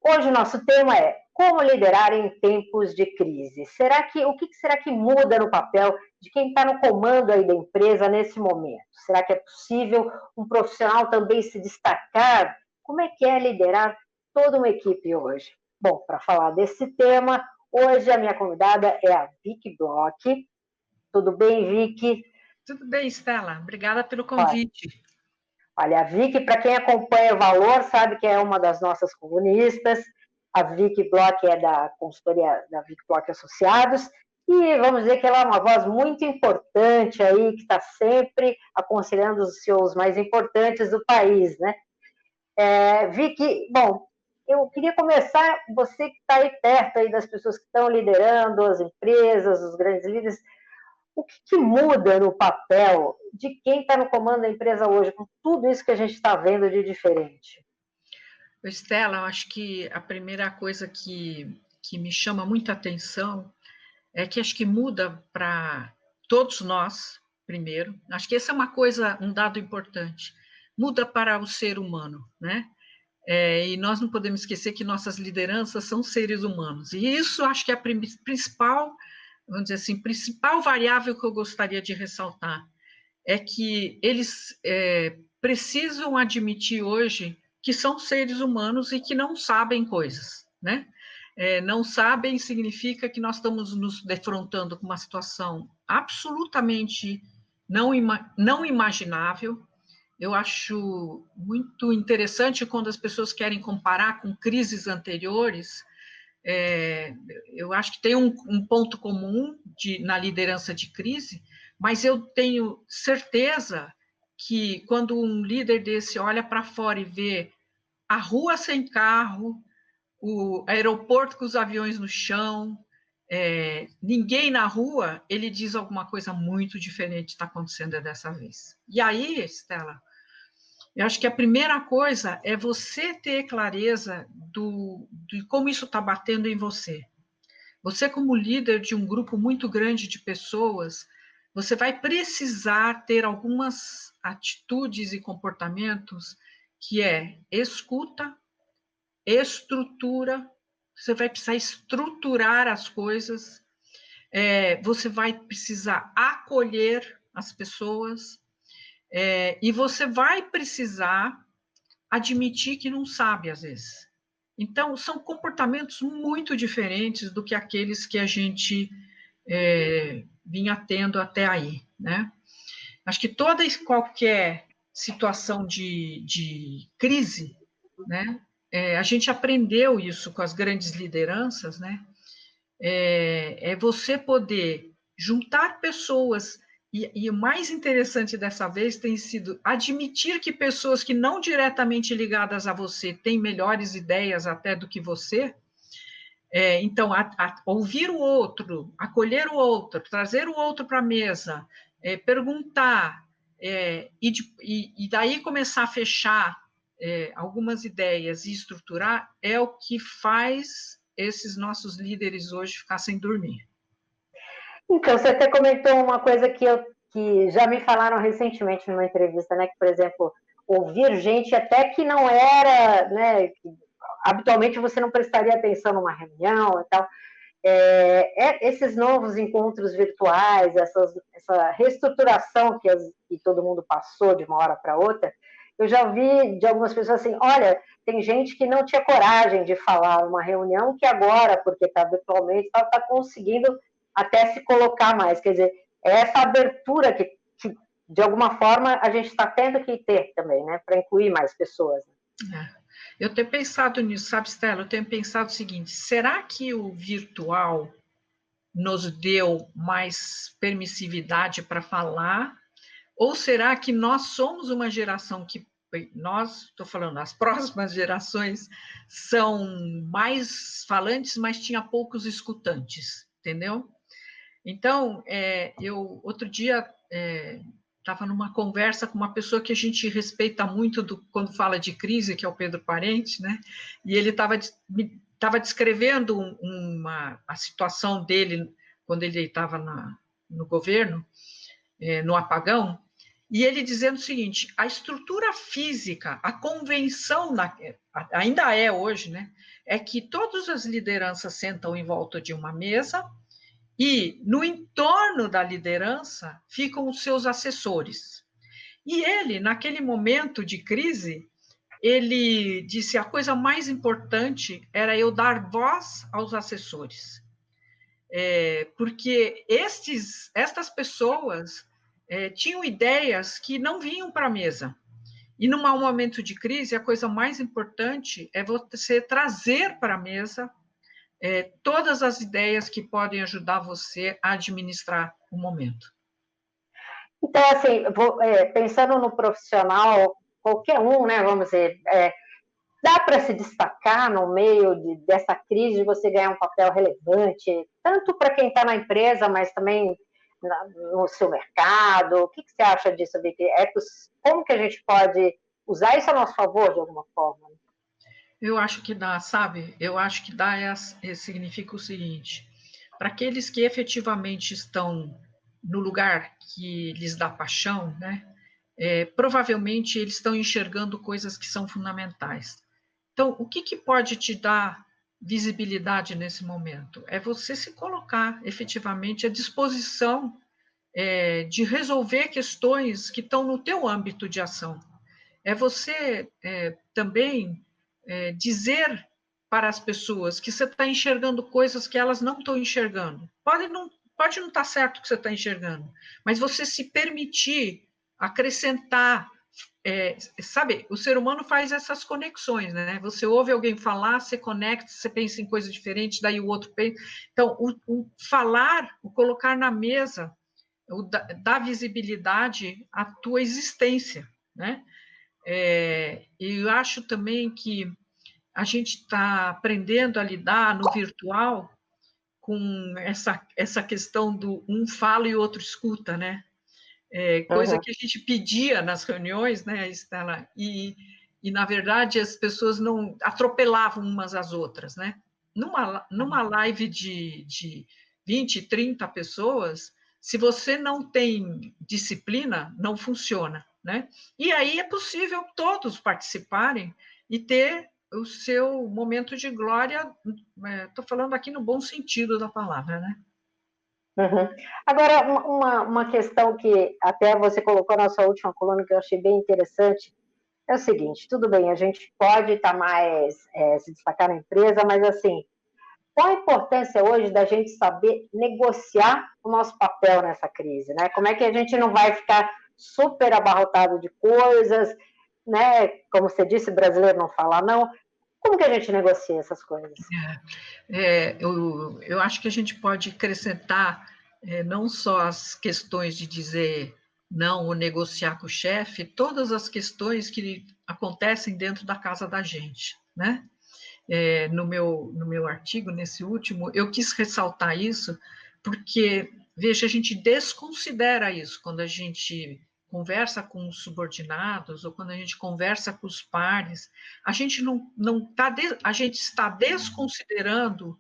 Hoje o nosso tema é como liderar em tempos de crise. O que será que muda no papel de quem está no comando aí da empresa nesse momento? Será que é possível um profissional também se destacar? Como é que é liderar toda uma equipe hoje? Bom, para falar desse tema, hoje a minha convidada é a Vicky Bloch. Tudo bem, Vicky? Tudo bem, Stella. Obrigada pelo convite. Olha, a Vicky, para quem acompanha o Valor, sabe que é uma das nossas colunistas. A Vicky Bloch é da consultoria da Vicky Bloch Associados. E vamos dizer que ela é uma voz muito importante aí, que está sempre aconselhando os CEOs mais importantes do país, né? Vicky, bom, eu queria começar, você que está aí perto aí das pessoas que estão liderando as empresas, os grandes líderes, o que muda no papel de quem está no comando da empresa hoje, com tudo isso que a gente está vendo de diferente? Stella, eu acho que a primeira coisa que me chama muita atenção é que acho que muda para todos nós, primeiro. Acho que essa é uma coisa, um dado importante. Muda para o ser humano, né? E nós não podemos esquecer que nossas lideranças são seres humanos. E isso acho que é a principal, vamos dizer assim, principal variável que eu gostaria de ressaltar. É que eles precisam admitir hoje que são seres humanos e que não sabem coisas, né? Não sabem significa que nós estamos nos defrontando com uma situação absolutamente não imaginável. Eu acho muito interessante quando as pessoas querem comparar com crises anteriores. Eu acho que tem um ponto comum na liderança de crise, mas eu tenho certeza que quando um líder desse olha para fora e vê a rua sem carro, o aeroporto com os aviões no chão, ninguém na rua, ele diz alguma coisa muito diferente está acontecendo dessa vez. E aí, Stella, eu acho que a primeira coisa é você ter clareza de como isso está batendo em você. Você, como líder de um grupo muito grande de pessoas, você vai precisar ter algumas atitudes e comportamentos que é escuta, estrutura, você vai precisar estruturar as coisas, você vai precisar acolher as pessoas, e você vai precisar admitir que não sabe, às vezes. Então, são comportamentos muito diferentes do que aqueles que a gente vinha tendo até aí, né? Acho que toda e qualquer situação de crise, né? A gente aprendeu isso com as grandes lideranças, né? Você poder juntar pessoas, e o mais interessante dessa vez tem sido admitir que pessoas que não diretamente ligadas a você têm melhores ideias até do que você. Então, ouvir o outro, acolher o outro, trazer o outro para a mesa, perguntar, e daí começar a fechar algumas ideias e estruturar, é o que faz esses nossos líderes hoje ficar sem dormir. Então, você até comentou uma coisa que já me falaram recentemente numa entrevista, né? Que, por exemplo, ouvir gente até que não era, né? Que habitualmente você não prestaria atenção numa reunião e tal. Esses novos encontros virtuais, essa reestruturação que todo mundo passou de uma hora para outra, eu já vi de algumas pessoas assim, olha, tem gente que não tinha coragem de falar numa reunião que agora, porque está virtualmente, está conseguindo até se colocar mais. Quer dizer, é essa abertura que de alguma forma, a gente está tendo que ter também, né, para incluir mais pessoas. Eu tenho pensado nisso, sabe, Stella? Eu tenho pensado o seguinte: será que o virtual nos deu mais permissividade para falar? Ou será que nós somos uma geração que estou falando, as próximas gerações são mais falantes, mas tinha poucos escutantes, entendeu? Então, eu outro dia estava numa conversa com uma pessoa que a gente respeita muito quando fala de crise, que é o Pedro Parente, né? E ele estava descrevendo a situação dele quando ele estava no governo, no apagão, e ele dizendo o seguinte: a estrutura física, a convenção, ainda é hoje, né, é que todas as lideranças sentam em volta de uma mesa e no entorno da liderança ficam os seus assessores. E ele, naquele momento de crise, ele disse: a coisa mais importante era eu dar voz aos assessores. Porque estas pessoas tinham ideias que não vinham para a mesa. E num momento de crise, a coisa mais importante é você trazer para a mesa todas as ideias que podem ajudar você a administrar o momento. Então, assim, pensando no profissional, qualquer um, né, vamos dizer, dá para se destacar no meio dessa crise, de você ganhar um papel relevante, tanto para quem está na empresa, mas também no seu mercado? O que você acha disso, Vicky? Como que a gente pode usar isso a nosso favor, de alguma forma? Eu acho que dá, sabe? Eu acho que dá significa o seguinte: para aqueles que efetivamente estão no lugar que lhes dá paixão, né? Provavelmente eles estão enxergando coisas que são fundamentais. Então, o que pode te dar visibilidade nesse momento? É você se colocar efetivamente à disposição de resolver questões que estão no teu âmbito de ação. É você também dizer para as pessoas que você está enxergando coisas que elas não estão enxergando. Pode não estar certo o que você está enxergando, mas você se permitir acrescentar. Sabe, o ser humano faz essas conexões, né? Você ouve alguém falar, você conecta, você pensa em coisa diferente, daí o outro pensa. Então, o falar, o colocar na mesa, dar visibilidade à tua existência, né? Eu acho também que a gente está aprendendo a lidar no virtual com essa questão do um fala e o outro escuta, né? Coisa que a gente pedia nas reuniões, né, Estela? E, na verdade, as pessoas não atropelavam umas às outras, né? Numa live de 20, 30 pessoas, se você não tem disciplina, não funciona, né? E aí é possível todos participarem e ter o seu momento de glória, estou falando aqui no bom sentido da palavra, né? Uhum. Agora, uma questão que até você colocou na sua última coluna, que eu achei bem interessante, é o seguinte: tudo bem, a gente pode estar mais, se destacar na empresa, mas assim, qual a importância hoje da gente saber negociar o nosso papel nessa crise, né? Como é que a gente não vai ficar super abarrotado de coisas, né? Como você disse, brasileiro não fala não. Como que a gente negocia essas coisas? Eu acho que a gente pode acrescentar não só as questões de dizer não ou negociar com o chefe, todas as questões que acontecem dentro da casa da gente, né? No meu artigo, nesse último, eu quis ressaltar isso, porque, veja, a gente desconsidera isso quando a gente conversa com os subordinados ou quando a gente conversa com os pares, a gente a gente está desconsiderando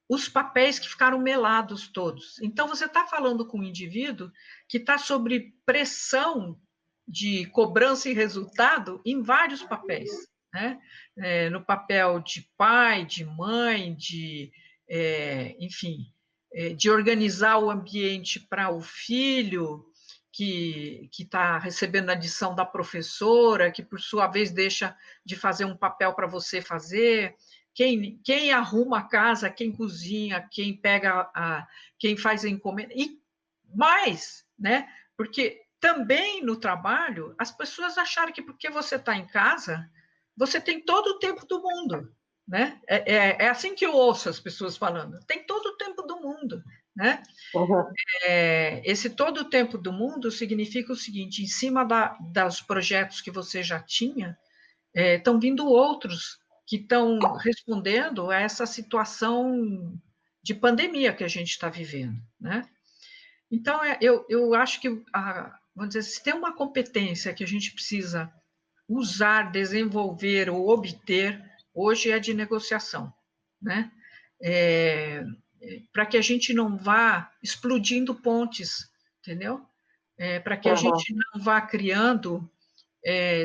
os papéis que ficaram melados todos. Então, você está falando com um indivíduo que está sob pressão de cobrança e resultado em vários papéis, né? No papel de pai, de mãe, enfim, de organizar o ambiente para o filho, que está recebendo a lição da professora, que por sua vez deixa de fazer um papel para você fazer, quem arruma a casa, quem cozinha, quem pega quem faz a encomenda, e mais, né? Porque também no trabalho, as pessoas acharam que porque você está em casa, você tem todo o tempo do mundo, né? É assim que eu ouço as pessoas falando, tem todo o tempo do mundo, né? Uhum. Esse todo o tempo do mundo significa o seguinte: em cima dos projetos que você já tinha, estão vindo outros que estão respondendo a essa situação de pandemia que a gente está vivendo, né? Então, eu acho que, vamos dizer, se tem uma competência que a gente precisa usar, desenvolver ou obter, hoje é de negociação, né? Para que a gente não vá explodindo pontes, entendeu? para que a gente não vá criando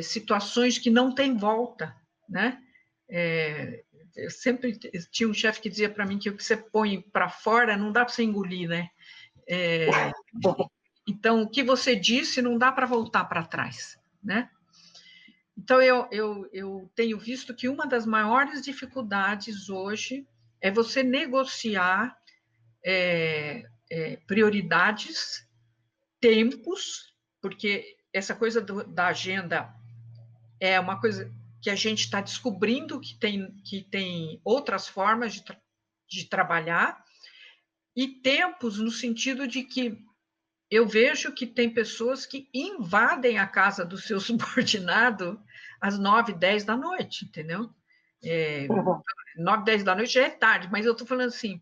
situações que não têm volta, né? Eu sempre tinha um chefe que dizia para mim que o que você põe para fora não dá para você engolir, né? Então, o que você disse não dá para voltar para trás, né? Então, eu tenho visto que uma das maiores dificuldades hoje é você negociar prioridades, tempos, porque essa coisa da agenda é uma coisa que a gente está descobrindo que tem outras formas de trabalhar, e tempos no sentido de que eu vejo que tem pessoas que invadem a casa do seu subordinado às 9, 10 da noite, entendeu? 9, 10 da noite já é tarde, mas eu estou falando assim,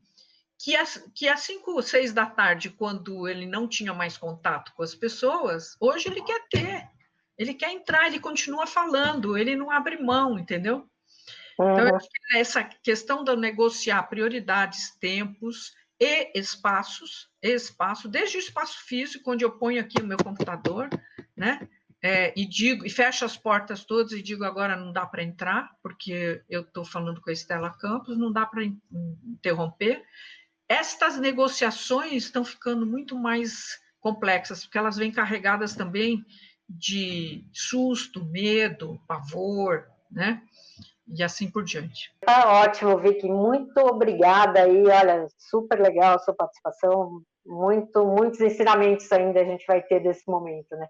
que às 5 ou 6 da tarde, quando ele não tinha mais contato com as pessoas, hoje ele quer ter, ele quer entrar, ele continua falando, ele não abre mão, entendeu? Então, essa questão de negociar prioridades, tempos e espaços, desde o espaço físico, onde eu ponho aqui o meu computador, né? E fecho as portas todas e digo, agora não dá para entrar, porque eu estou falando com a Estela Campos, não dá para interromper. Estas negociações estão ficando muito mais complexas, porque elas vêm carregadas também de susto, medo, pavor, né? E assim por diante. Tá ótimo, Vicky. Muito obrigada aí. Olha, super legal a sua participação. Muitos ensinamentos ainda a gente vai ter desse momento, né?